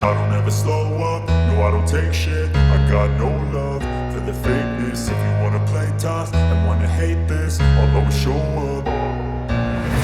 I don't ever slow up, no I don't take shit. I got no love for the fakeness. If you wanna play tough and wanna hate this, I'll always show up.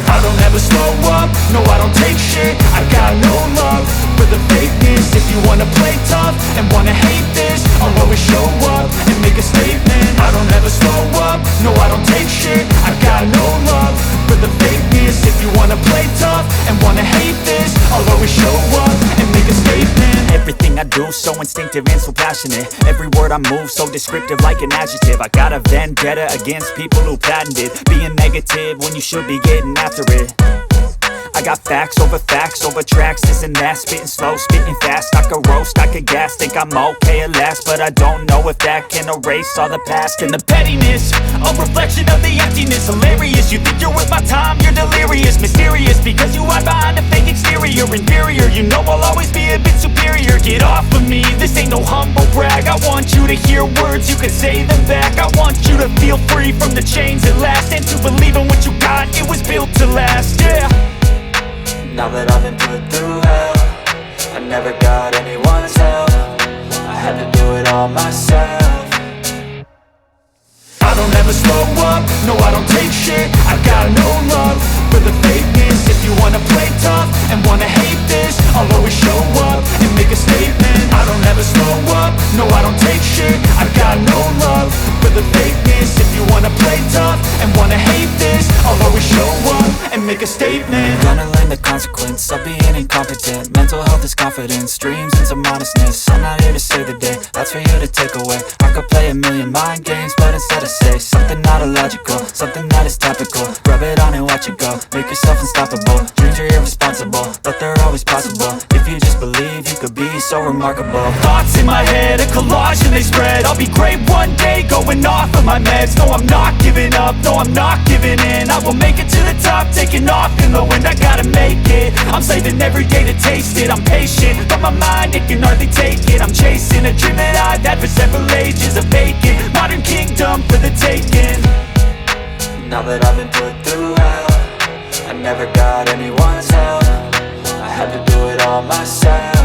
I don't ever slow up, no I don't take shit. I got no love for the fakeness. If you wanna play tough and wanna hate this, I'll always show up and make a statement. I don't ever slow up, no I don't take shit. I got no love for the fakeness. If you wanna play tough and wanna hate this, I'll always show up and make a statement. Everything I do so instinctive and so passionate. Every word I move so descriptive like an adjective. I got a vendetta against people who patented being negative when you should be getting after it. I got facts over tracks, this and that. Spitting slow, spitting fast. I could roast, I could gas. Think I'm okay at last, but I don't know if that can erase all the past. And the pettiness, a reflection of the emptiness. Hilarious, you think you're worth my time, you're delirious. Mysterious, because you hide behind a fake exterior. Inferior, you know I'll always be a bit superior. Get off of me, this ain't no humble brag. I want you to hear words, you can say them back. I want you to feel free from the chains at last, and to believe in what you got, it was built to last, yeah. Now that I've been put through hell, I never got anyone's help. I had to do it all myself. I don't ever slow up, no I don't take shit. I got no love for the fakeness. If you wanna play tough and wanna hate this, I'll always show up and make a statement. I don't ever slow up, no I don't take shit. I got no love for the fakeness. If you wanna play tough and wanna hate this, I'll always show up and make a statement. Gonna learn the consequence of being incompetent. Mental health is confidence, dreams and some modestness. I'm not here to save the day, that's for you to take away. I could play a million mind games, but instead I say something not illogical, something that is topical. Rub it on and watch it go, make yourself unstoppable. Dreams are irresponsible, but they're always possible. If you just believe, you could be so remarkable. Thoughts in my head, a collage and they spread. I'll be great one day, going off of my meds. No, I'm not giving up, no, I'm not giving in. I will make it to the top, taking off in the wind. I gotta make it, I'm saving every day to taste it. I'm patient, but my mind, it can hardly take it. I'm chasing a dream that I've had for several ages. A vacant, modern kingdom for the taking. Now that I've been put through hell, I never got anyone's help. I had to do it all myself.